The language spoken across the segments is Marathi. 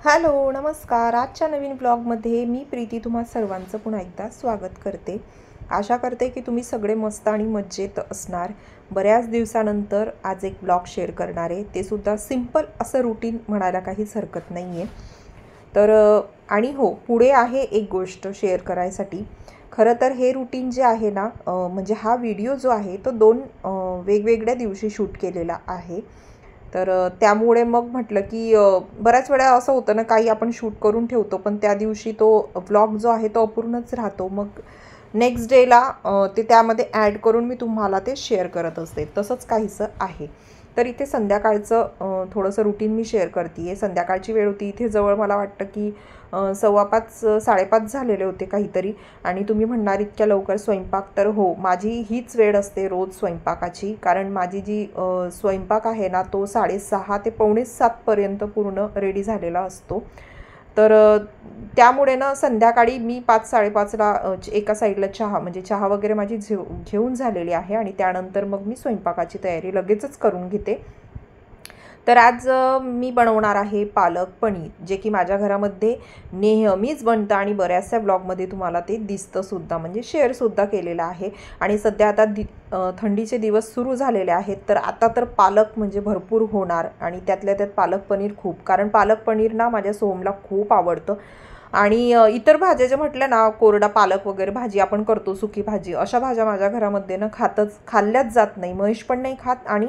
हॅलो नमस्कार. आजच्या नवीन ब्लॉगमध्ये मी प्रीती तुम्हा सर्वांचं पुन्हा एकदा स्वागत करते. आशा करते की तुम्ही सगळे मस्त आणि मजेत असणार. बऱ्याच दिवसानंतर आज एक ब्लॉग शेअर करणार आहे, ते सुद्धा सिंपल असं रुटीन म्हणायला काहीच हरकत नाही आहे. तर आणि हो, पुढे आहे एक गोष्ट शेअर करायसाठी. खरं तर हे रुटीन जे आहे ना, म्हणजे हा व्हिडिओ जो आहे तो 2 वेगवेगळ्या दिवशी शूट केलेला आहे. तर त्यामुळे मग म्हटलं की बऱ्याच वेळा असं होतं ना, काही आपण शूट करून ठेवतो पण त्या दिवशी तो व्लॉग जो आहे तो अपूर्णच राहतो. मग नेक्स्ट डेला ते त्यामध्ये ॲड करून मी तुम्हाला ते शेअर करत असते. तसंच काहीसं आहे. तर इथे संध्याकाळचं थोडंसं रुटीन मी शेअर करते आहे. संध्याकाळची वेळ होती. इथे जवळ मला वाटतं की 5:15 5:30 झालेले होते काहीतरी. आणि तुम्ही म्हणणार इतक्या लवकर स्वयंपाक, तर हो, माझी हीच वेळ असते रोज स्वयंपाकाची. कारण माझी जी स्वयंपाक आहे ना, तो 6:30 ते 6:45 पर्यंत पूर्ण रेडी झालेला असतो. तर त्यामुळे ना संध्याकाळी मी 5-5:30ला एका साईडला चहा, म्हणजे चहा वगैरे माझी घेऊन झालेली आहे आणि त्यानंतर मग मी स्वयंपाकाची तयारी लगेचच करून घेते. तर आज मी बनवणार आहे पालक पनीर, जे की माझ्या घरामध्ये नेहमीच बनतं आणि बऱ्याचशा ब्लॉगमध्ये तुम्हाला ते दिसतंसुद्धा, म्हणजे शेअरसुद्धा केलेलं आहे. आणि सध्या आता थंडीचे दिवस सुरू झालेले आहेत, तर आता तर पालक म्हणजे भरपूर होणार आणि त्यातल्या त्यात पालक पनीर खूप. कारण पालक पनीर ना माझ्या सोहमला खूप आवडतं. आणि इतर भाज्या जे म्हटलं ना, कोरडा पालक वगैरे भाजी आपण करतो, सुकी भाजी, अशा भाज्या माझ्या घरामध्ये ना खाल्ल्याच जात नाही. महेश पण नाही खात आणि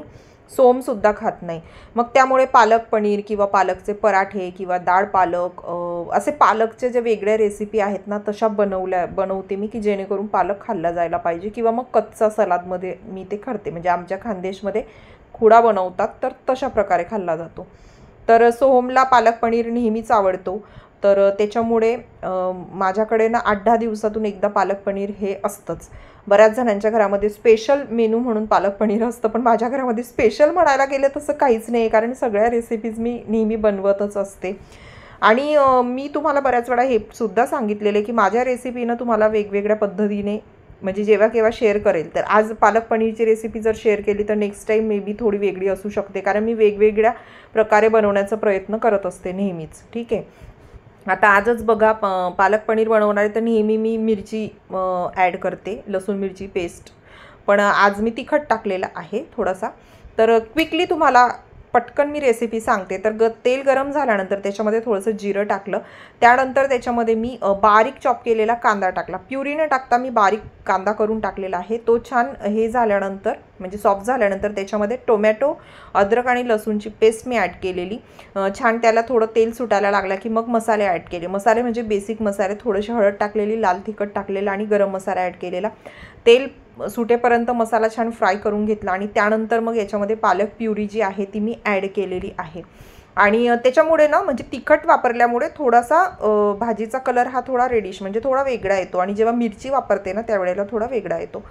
सोमसुद्धा खात नाही. मग त्यामुळे पालक पनीर किंवा पालकचे पराठे किंवा डाळ पालक, असे पालकचे जे वेगळ्या रेसिपी आहेत ना, तशा बनवते मी, की जेणेकरून पालक खाल्ला जायला पाहिजे. किंवा मग कच्चा सलादमध्ये मी ते करते. म्हणजे आमच्या खानदेशमध्ये खुडा बनवतात, तर तशा प्रकारे खाल्ला जातो. तर सोहमला पालक पनीर नेहमीच आवडतो. तर त्याच्यामुळे माझ्याकडे ना 8-10 दिवसातून एकदा पालक पनीर हे असतंच. बऱ्याच जणांच्या घरामध्ये स्पेशल मेनू म्हणून पालक पनीर असतं, पण माझ्या घरामध्ये स्पेशल म्हणायला गेलं तसं काहीच नाही, कारण सगळ्या रेसिपीज मी नेहमी बनवतच असते. आणि मी तुम्हाला बऱ्याच वेळा हे सुद्धा सांगितलेलं आहे की माझ्या रेसिपीनं तुम्हाला वेगवेगळ्या पद्धतीने, म्हणजे जेव्हा केव्हा शेअर करेल, तर आज पालक पनीरची रेसिपी जर शेअर केली तर नेक्स्ट टाईम मे बी थोडी वेगळी असू शकते, कारण मी वेगवेगळ्या प्रकारे बनवण्याचा प्रयत्न करत असते नेहमीच. ठीक आहे. आता आजच बघा, पालक पनीर बनवणार आहे तर नेहमी मी मिरची ॲड करते, लसूण मिरची पेस्ट. पण आज मी तिखट टाकलेलं आहे थोडासा. तर क्विकली तुम्हाला पटकन मी रेसिपी सांगते. तर तेल गरम झाल्यानंतर त्याच्यामध्ये थोडंसं जिरं टाकलं. त्यानंतर त्याच्यामध्ये मी बारीक चॉप केलेला कांदा टाकला. प्युरी न टाकता मी बारीक कांदा करून टाकलेला आहे. तो छान हे झाल्यानंतर, म्हणजे सॉफ्ट झाल्यानंतर त्याच्यामध्ये टोमॅटो, अद्रक आणि लसूणची पेस्ट मी ॲड केलेली. छान त्याला थोडं तेल सुटायला लागला की मग मसाले ॲड केले. मसाले म्हणजे बेसिक मसाले, थोडेसे हळद टाकलेली, लाल तिखट टाकलेलं आणि गरम मसाला ॲड केलेला. तेल सुटेपर्यंत मसाला छान फ्राय करून घेतला आणि त्यानंतर मग याच्यामध्ये पालक प्युरी जी आहे ती मी ॲड केलेली आहे. आणि त्याच्यामुळे ना, म्हणजे तिखट वापरल्यामुळे थोडासा भाजीचा कलर हा थोडा रेडिश, म्हणजे थोडा वेगळा येतो. आणि जेव्हा मिरची वापरते ना त्यावेळेला थोडा वेगळा येतो.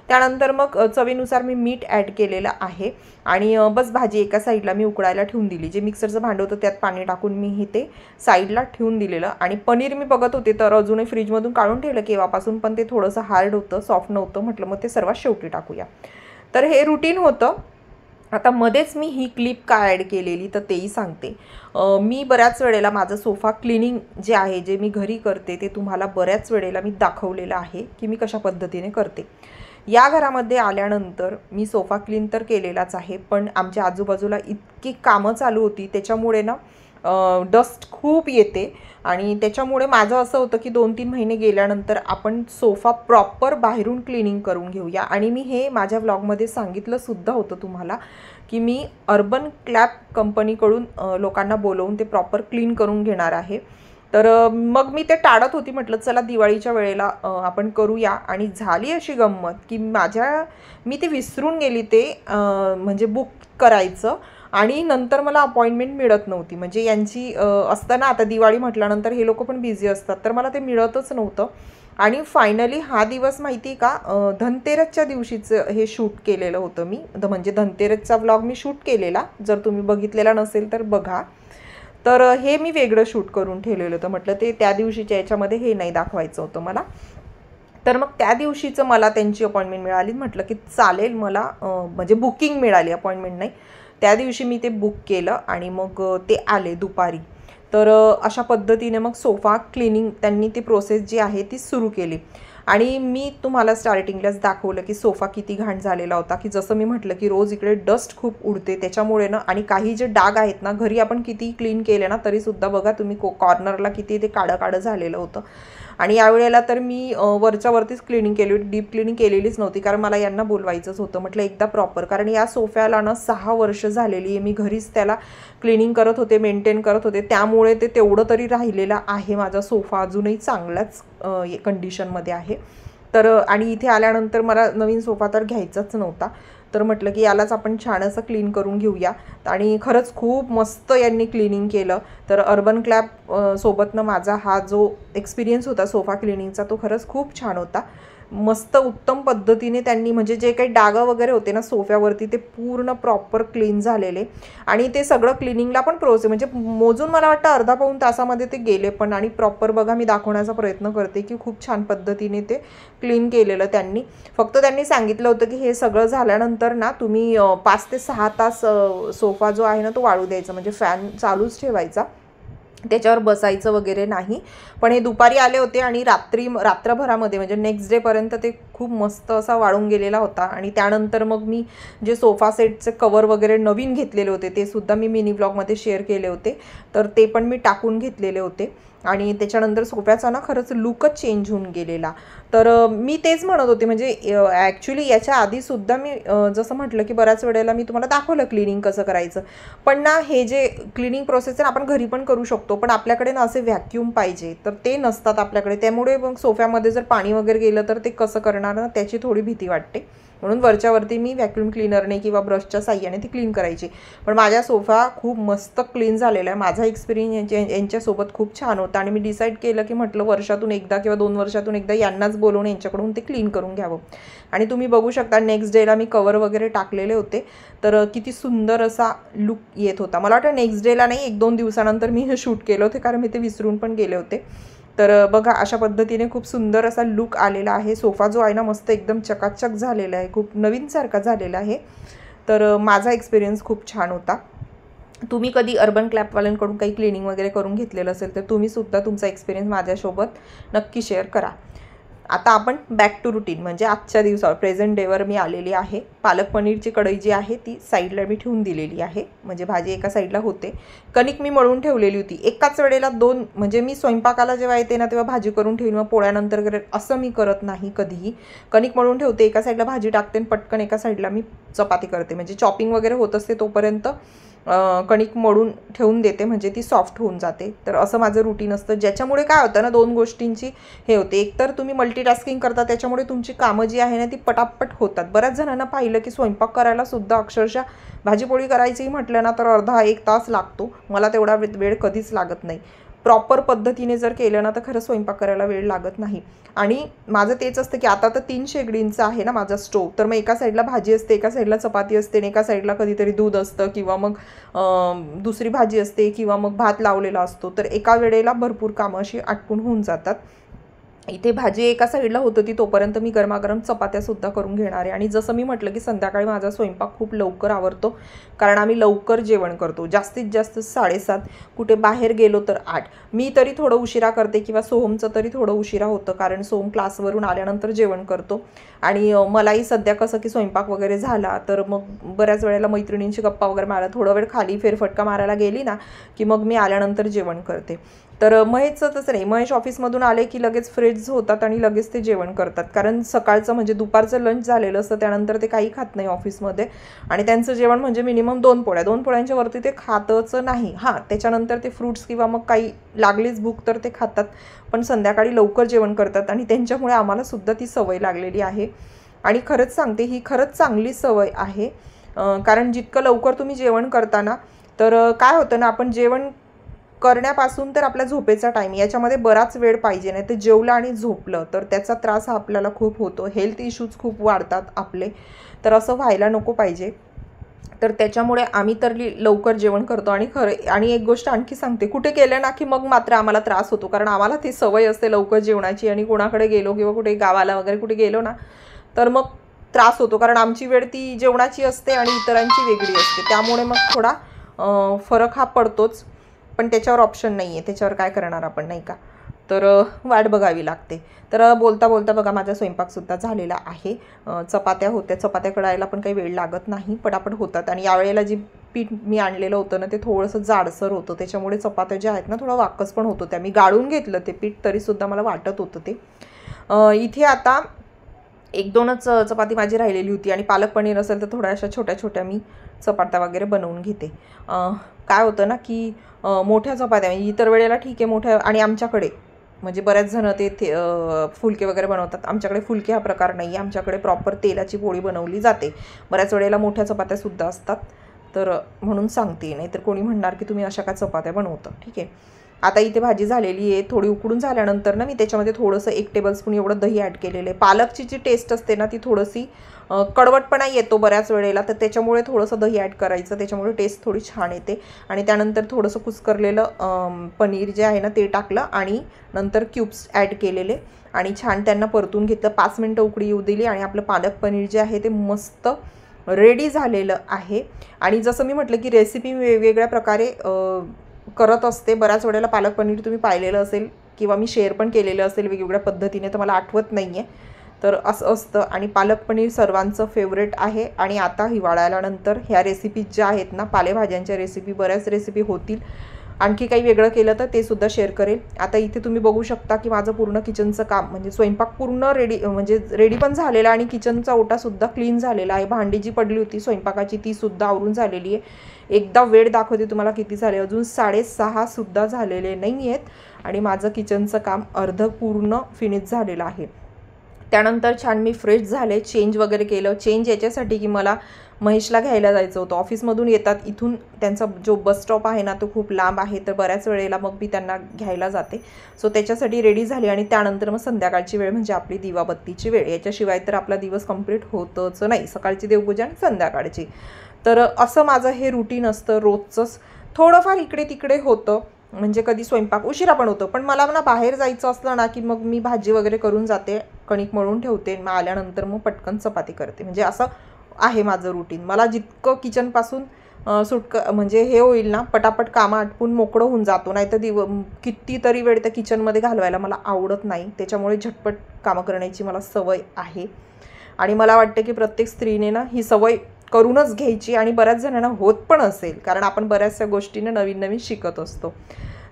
त्यानंतर मग चवीनुसार मी मीठ ॲड केलेलं आहे. आणि बस भाजी एका साईडला मी उकळायला ठेवून दिली. जे मिक्सरचं भांडं होतं त्यात पाणी टाकून मी हे ते साईडला ठेवून दिलेलं. आणि पनीर मी बघत होते तर अजूनही फ्रीजमधून काढून ठेवलं केव्हापासून, पण ते थोडंसं हार्ड होतं, सॉफ्ट नव्हतं. म्हटलं मग ते सर्वात शेवटी टाकूया. तर हे रुटीन होतं. आता मध्येच मी ही क्लिप का ॲड केलेली तर तेही सांगते. मी बऱ्याच वेळेला माझं सोफा क्लिनिंग जे आहे, जे मी घरी करते, ते तुम्हाला बऱ्याच वेळेला मी दाखवलेलं आहे की मी कशा पद्धतीने करते. या घरामध्ये आल्यानंतर मी सोफा क्लीन तर केलेलाच आहे, पण आमच्या आजूबाजूला इतकी कामं चालू होती त्याच्यामुळे ना डस्ट खूप येते. आणि त्याच्यामुळे माझं असं होतं की 2-3 महिने गेल्यानंतर आपण सोफा प्रॉपर बाहेरून क्लिनिंग करून घेऊया. आणि मी हे माझ्या व्लॉगमध्ये सांगितलंसुद्धा होतं तुम्हाला की मी अर्बन क्लॅप कंपनीकडून लोकांना बोलवून ते प्रॉपर क्लीन करून घेणार आहे. तर मग मी ते टाळत होती. म्हटलं चला दिवाळीच्या वेळेला आपण करूया. आणि झाली अशी गंमत की मी ते विसरून गेली ते म्हणजे बुक करायचं. आणि नंतर मला अपॉइंटमेंट मिळत नव्हती. म्हणजे यांची असतं ना, आता दिवाळी म्हटल्यानंतर हे लोक पण बिझी असतात, तर मला ते मिळतच नव्हतं. आणि फायनली हा दिवस माहिती का, धनतेरसच्या दिवशीचं हे शूट केलेलं होतं मी. म्हणजे धनतेरसचा व्लॉग मी शूट केलेला, जर तुम्ही बघितलेला नसेल तर बघा. तर हे मी वेगळं शूट करून ठेवलेलं होतं. म्हटलं ते त्या दिवशीच्या याच्यामध्ये हे नाही दाखवायचं होतं मला. तर मग त्या दिवशीचं मला त्यांची अपॉइंटमेंट मिळाली. म्हटलं की चालेल मला, म्हणजे बुकिंग मिळाली, अपॉइंटमेंट नाही. त्या दिवशी मी ते बुक केलं आणि मग ते आले दुपारी. तर अशा पद्धतीने मग सोफा क्लिनिंग त्यांनी ती प्रोसेस जी आहे ती सुरू केली. आणि मी तुम्हाला स्टार्टिंगलाच दाखवलं की सोफा किती घाण झालेला होता, की जसं मी म्हटलं की रोज इकडे डस्ट खूप उडते त्याच्यामुळे ना, आणि काही जे डाग आहेत ना, घरी आपण किती क्लीन केले ना तरीसुद्धा बघा तुम्ही कॉर्नरला किती ते काळं काळं झालेलं होतं. आणि यावेळेला तर मी वरच्या वरतीच क्लिनिंग केली होती, डीप क्लिनिंग केलेलीच नव्हती, कारण मला यांना बोलवायचंच होतं. म्हटलं एकदा प्रॉपर, कारण या सोफ्याला ना 6 वर्ष झालेली आहे, मी घरीच त्याला क्लिनिंग करत होते, मेंटेन करत होते, त्यामुळे ते तेवढं तरी राहिलेलं आहे. माझा सोफा अजूनही चांगल्याच कंडिशनमध्ये आहे. तर आणि इथे आल्यानंतर मला नवीन सोफा तर घ्यायचाच नव्हता, तर म्हटलं की यालाच आपण छान असं क्लीन करून घेऊया. आणि खरंच खूप मस्त यांनी क्लिनिंग केलं. तर अर्बन क्लॅप सोबतनं माझा हा जो एक्सपिरियन्स होता सोफा क्लिनिंगचा तो खरंच खूप छान होता. मस्त उत्तम पद्धतीने त्यांनी म्हणजे जे काही डागं वगैरे होते ना सोफ्यावरती ते पूर्ण प्रॉपर क्लीन झालेले. आणि ते सगळं क्लिनिंगला पण प्रोसेस म्हणजे मोजून मला वाटतं अर्धा पाऊण तासामध्ये ते गेले पण. आणि प्रॉपर बघा मी दाखवण्याचा प्रयत्न करते की खूप छान पद्धतीने ते क्लीन केलेलं त्यांनी. फक्त त्यांनी सांगितलं होतं की हे सगळं झाल्यानंतर ना तुम्ही 5 ते 6 तास सोफा जो आहे ना तो वाळू द्यायचा, म्हणजे फॅन चालूच ठेवायचा, त्याच्यावर बसायचं वगैरे नाही. पण हे दुपारी आले होते आणि रात्रभरामध्ये म्हणजे नेक्स्ट डेपर्यंत ते खूप मस्त असा वाळून गेलेला होता. आणि त्यानंतर मग मी जे सोफा सेटचे कवर वगैरे नवीन घेतलेले होते ते सुद्धा मी मिनी ब्लॉगमध्ये शेअर केले होते, तर ते पण मी टाकून घेतलेले होते. आणि त्याच्यानंतर सोफ्याचा ना खरंच लुकच चेंज होऊन गेलेला. तर मी तेच म्हणत होते, म्हणजे ॲक्च्युली याच्या आधीसुद्धा मी जसं म्हटलं की बऱ्याच वेळेला मी तुम्हाला दाखवलं क्लिनिंग कसं करायचं, पण ना हे जे क्लिनिंग प्रोसेस आपण घरी पण करू शकतो, पण आपल्याकडे ना असे व्हॅक्यूम पाहिजे, तर ते नसतात आपल्याकडे. त्यामुळे मग सोफ्यामध्ये जर पाणी वगैरे गेलं तर ते कसं करणार ना, त्याची थोडी भीती वाटते. म्हणून वरच्यावरती मी व्हॅक्यूम क्लीनरने किंवा ब्रशच्या साह्याने ती क्लीन करायची. पण माझा सोफा खूप मस्त क्लीन झालेला आहे. माझा एक्सपिरियन्स यांच्यासोबत खूप छान होता. आणि मी डिसाईड केलं की म्हटलं वर्षातून एकदा किंवा 2 वर्षातून एकदा यांनाच बोलवून यांच्याकडून ते क्लीन करून घ्यावं. आणि तुम्ही बघू शकता नेक्स्ट डेला मी कवर वगैरे टाकलेले होते, तर किती सुंदर असा लुक येत होता. मला वाटतं नेक्स्ट डेला नाही, 1-2 दिवसानंतर मी हे शूट केलं होते, कारण मी ते विसरून पण गेले होते. तर बघा अशा पद्धतीने खूप सुंदर असा लुक आलेला आहे. सोफा जो आहे ना मस्त एकदम चकाचक झालेला आहे, खूप नवीनसारखा झालेला आहे. तर माझा एक्सपिरियन्स खूप छान होता. तुम्ही कधी अर्बन क्लॅपवाल्यांकडून काही क्लिनिंग वगैरे करून घेतलेलं असेल तर तुम्हीसुद्धा तुमचा एक्सपिरियन्स माझ्यासोबत नक्की शेअर करा. आता आपण बॅक टू रुटीन म्हणजे आजच्या दिवसावर प्रेझेंट डेवर मी आलेली आहे. पालक पनीरची कढई जी आहे ती साईडला मी ठेवून दिलेली आहे, म्हणजे भाजी एका साईडला होते. कणिक मी मळून ठेवलेली होती. एकाच वेळेला 2 म्हणजे मी स्वयंपाकाला जेव्हा येते ना तेव्हा भाजी करून ठेवून मग पोळ्यानंतर करेल असं मी करत नाही कधीही. कणिक मळून ठेवते, एका साईडला भाजी टाकते आणि पटकन एका साईडला मी चपाती करते. म्हणजे चॉपिंग वगैरे होत असते तोपर्यंत कणिक मळून ठेवून देते, म्हणजे ती सॉफ्ट होऊन जाते. तर असं माझं रुटीन असतं, ज्याच्यामुळे काय होतं ना 2 गोष्टींची हे होते. एकतर तुम्ही मल्टीटास्किंग करता त्याच्यामुळे तुमची कामं जी आहे ना ती पटापट होतात. बऱ्याच जणांना पाहिलं की स्वयंपाक करायला सुद्धा अक्षरशः भाजीपोळी करायची म्हटलं ना तर अर्धा-1 तास लागतो. मला तेवढा वेळ कधीच लागत नाही. प्रॉपर पद्धतीने जर केलं ना तर खरं स्वयंपाक करायला वेळ लागत नाही. आणि माझं तेच असतं की आता तर 3 शेगडींचा आहे ना माझा स्टोव, तर मग एका साईडला भाजी असते, एका साईडला चपाती असते आणि एका साईडला कधीतरी दूध असतं किंवा मग दुसरी भाजी असते किंवा मग भात लावलेला असतो. तर एका वेळेला भरपूर कामं अशी आटपून होऊन जातात. इथे भाजी एका साईडला होत होती तोपर्यंत मी गरमागरम चपात्यासुद्धा करून घेणार आहे. आणि जसं मी म्हटलं की संध्याकाळी माझा स्वयंपाक खूप लवकर आवरतो, कारण आम्ही लवकर जेवण करतो. जास्तीत जास्त 7:30, कुठे बाहेर गेलो तर 8. मी तरी थोडं उशिरा करते किंवा सोहमचं तरी थोडं उशिरा होतं, कारण सोहम क्लासवरून आल्यानंतर जेवण करतो. आणि मलाही सध्या कसं की स्वयंपाक वगैरे झाला तर मग बऱ्याच वेळेला मैत्रिणींची गप्पा वगैरे मारायला थोडा वेळ खाली फेरफटका मारायला गेली ना की मग मी आल्यानंतर जेवण करते. तर महेशचं तसं नाही, महेश ऑफिसमधून आले की लगेच फ्रेश होतात आणि लगेच ते जेवण करतात, कारण सकाळचं म्हणजे दुपारचं लंच झालेलं असतं, त्यानंतर ते काही खात नाही ऑफिसमध्ये. आणि त्यांचं जेवण म्हणजे मिनिमम 2 पोळ्या, 2 पोळ्यांच्या वरती ते खातच नाही. हां, त्याच्यानंतर ते फ्रूट्स किंवा मग काही लागलीच भूक तर ते खातात, पण संध्याकाळी लवकर जेवण करतात. आणि त्यांच्यामुळे आम्हालासुद्धा ती सवय लागलेली आहे. आणि खरंच सांगते ही खरंच चांगली सवय आहे, कारण जितकं लवकर तुम्ही जेवण करताना तर काय होतं ना, आपण जेवण करण्यापासून तर आपल्या झोपेचा टाईम याच्यामध्ये बराच वेळ पाहिजे, नाही तर जेवलं आणि झोपलं तर त्याचा त्रास हा आपल्याला खूप होतो, हेल्थ इश्यूज खूप वाढतात आपले. तर असं व्हायला नको पाहिजे. तर त्याच्यामुळे आम्ही तर लवकर जेवण करतो. आणि आणि एक गोष्ट आणखी सांगते, कुठे केलं ना की मग मात्र आम्हाला त्रास होतो, कारण आम्हाला ती सवय असते लवकर जेवणाची. आणि कोणाकडे गेलो किंवा कुठे गावाला वगैरे कुठे गेलो ना तर मग त्रास होतो, कारण आमची वेळ ती जेवणाची असते आणि इतरांची वेगळी असते, त्यामुळे मग थोडा फरक हा पडतोच. पण त्याच्यावर ऑप्शन नाही आहे, त्याच्यावर काय करणार आपण, नाही का. तर वाट बघावी लागते. तर बोलता बोलता बघा माझा स्वयंपाकसुद्धा झालेला आहे. चपात्या होत्या, चपात्या कढायला पण काही वेळ लागत नाही, पटापट होतात. आणि यावेळेला जी पीठ मी आणलेलं होतं ना ते थोडंसं जाडसर होतं, त्याच्यामुळे चपात्या ज्या आहेत ना थोडा वाकस पण होतो. त्या मी गाळून घेतलं ते पीठ, तरीसुद्धा मला वाटत होतं ते. इथे आता 1-2च चपाती माझी राहिलेली होती आणि पालक पनीर असेल तर थोड्या अशा छोट्या छोट्या मी चपात्या वगैरे बनवून घेते. काय होतं ना की मोठ्या चपात्या इतर वेळेला ठीक आहे मोठ्या, आणि आमच्याकडे म्हणजे बऱ्याच जण ते फुलके वगैरे बनवतात. आमच्याकडे फुलके हा प्रकार नाही आहे, आमच्याकडे प्रॉपर तेलाची पोळी बनवली जाते. बऱ्याच वेळेला मोठ्या चपात्यासुद्धा असतात, तर म्हणून सांगते. नाही तर कोणी म्हणणार की तुम्ही अशा का चपात्या बनवता. ठीक आहे, आता इथे भाजी झालेली आहे. थोडी उकडून झाल्यानंतर ना मी त्याच्यामध्ये थोडंसं 1 टेबलस्पून एवढं दही ॲड केलेलं आहे. पालकची जी टेस्ट असते ना ती थोडीशी कडवटपणा येतो बऱ्याच वेळेला, तर त्याच्यामुळे थोडंसं दही ॲड करायचं, त्याच्यामुळे टेस्ट थोडी छान येते. आणि त्यानंतर थोडंसं कुस्करलेलं पनीर जे आहे ना ते टाकलं आणि नंतर क्यूब्स ॲड केलेले आणि छान त्यांना परतून घेतलं. 5 मिनटं उकळी येऊ दिली आणि आपलं पालक पनीर जे आहे ते मस्त रेडी झालेलं आहे. आणि जसं मी म्हटलं की रेसिपी वेगवेगळ्या प्रकारे करत असते. बऱ्याच वेळेला पालक पनीर तुम्ही पाहिलेलं असेल किंवा मी शेअर पण केलेलं असेल वेगवेगळ्या पद्धतीने, तर मला आठवत नाही आहे. तर असं असतं. आणि पालक पनीर सर्वांचं फेवरेट आहे. आणि आता हिवाळ्यानंतर ह्या रेसिपीज ज्या आहेत ना पालेभाज्यांच्या रेसिपी, बऱ्याच रेसिपी होतील. आणखी काही वेगळं केलं तर ते सुद्धा शेअर करेल. आता इथे तुम्ही बघू शकता की माझं पूर्ण किचनचं काम म्हणजे स्वयंपाक पूर्ण रेडी पण झालेलं आणि किचनचा ओटासुद्धा क्लीन झालेला आहे. भांडी जी पडली होती स्वयंपाकाची ती सुद्धा आवरून झालेली आहे. एकदा वेळ दाखवते तुम्हाला किती झाले, अजून 6:30 सुद्धा झालेले नाही आहेत आणि माझं किचनचं काम अर्ध पूर्ण फिनिश झालेलं आहे. त्यानंतर छान मी फ्रेश झाले, चेंज वगैरे केलं. चेंज याच्यासाठी की मला महेशला घ्यायला जायचं होतं. ऑफिसमधून येतात, इथून त्यांचा जो बस स्टॉप आहे ना तो खूप लांब आहे, तर बऱ्याच वेळेला मग मी त्यांना घ्यायला जाते. सो त्याच्यासाठी रेडी झाली. आणि त्यानंतर मग संध्याकाळची वेळ म्हणजे आपली दिवाबत्तीची वेळ, याच्याशिवाय तर आपला दिवस कंप्लीट होतच नाही. सकाळची देवपूजा आणि संध्याकाळची. तर असं माझं हे रुटीन असतं रोजचंच. थोडंफार इकडे तिकडे होतं, म्हणजे कधी स्वयंपाक उशिरा पण होतं, पण मला ना बाहेर जायचं असलं ना की मग मी भाजी वगैरे करून जाते, कणिक मळून ठेवते, मग आल्यानंतर मग पटकन चपाती करते. म्हणजे असं आहे माझं रुटीन. मला जितकं किचनपासून म्हणजे हे होईल ना पटापट कामं आटपून मोकळं होऊन जातो. नाही तर कितीतरी वेळ त्या किचनमध्ये घालवायला मला आवडत नाही. त्याच्यामुळे झटपट कामं करण्याची मला सवय आहे. आणि मला वाटतं की प्रत्येक स्त्रीने ना ही सवय करूनच घ्यायची. आणि बऱ्याच जणांना होत पण असेल, कारण आपण बऱ्याचशा गोष्टीने नवीन नवीन शिकत असतो.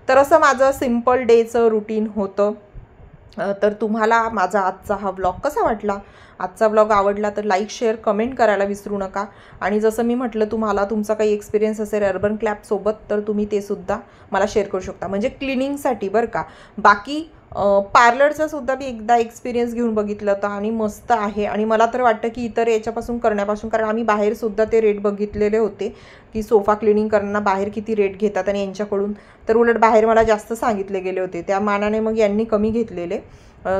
तर असं माझं सिम्पल डेचं रुटीन होतं. तर तुम्हाला माझा आजचा हा व्लॉग कसा वाटला? आजचा व्लॉग आवडला तर लाईक, शेअर, कमेंट करायला विसरू नका. आणि जसं मी म्हटलं तुम्हाला तुमचा काही एक्सपिरियन्स असेल अर्बन क्लॅपसोबत तर तुम्ही ते सुद्धा मला शेअर करू शकता, म्हणजे क्लिनिंगसाठी बरं का. बाकी पार्लरचा सुद्धा मी एकदा एक्सपिरियन्स घेऊन बघितलं होतं आणि मस्त आहे. आणि मला तर वाटतं की इतर याच्यापासून करण्यापासून, कारण आम्ही बाहेरसुद्धा ते रेट बघितलेले होते की सोफा क्लिनिंग करताना बाहेर किती रेट घेतात आणि यांच्याकडून तर उलट बाहेर मला जास्त सांगितले गेले होते. त्या मानाने मग यांनी कमी घेतलेले,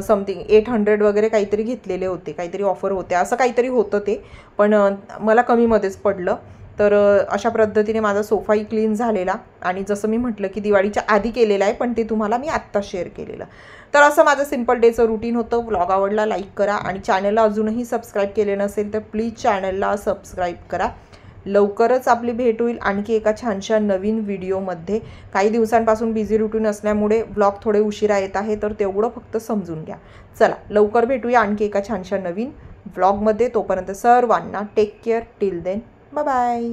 समथिंग 800 वगैरे काहीतरी घेतलेले होते, काहीतरी ऑफर होते, असं काहीतरी होतं ते. पण मला कमीमध्येच पडलं. तर अशा पद्धतीने माझा सोफाही क्लीन झालेला. आणि जसं मी म्हटलं की दिवाळीच्या आधी केलेलं आहे, पण ते तुम्हाला मी आत्ता शेअर केलेलं. तर असं माझं सिम्पल डेचं रुटीन होतं. व्लॉग आवडला लाईक करा आणि चॅनलला अजूनही सबस्क्राईब केले नसेल तर प्लीज चॅनलला सबस्क्राईब करा. लवकरच आपली भेट होईल आणखी एका छानशा नवीन व्हिडिओमध्ये. काही दिवसांपासून बिझी रुटीन असल्यामुळे व्लॉग थोडे उशिरा येत आहे, तर तेवढं फक्त समजून घ्या. चला लवकर भेटूया आणखी एका छानशा नवीन व्लॉगमध्ये. तोपर्यंत सर्वांना take care. Till then bye bye.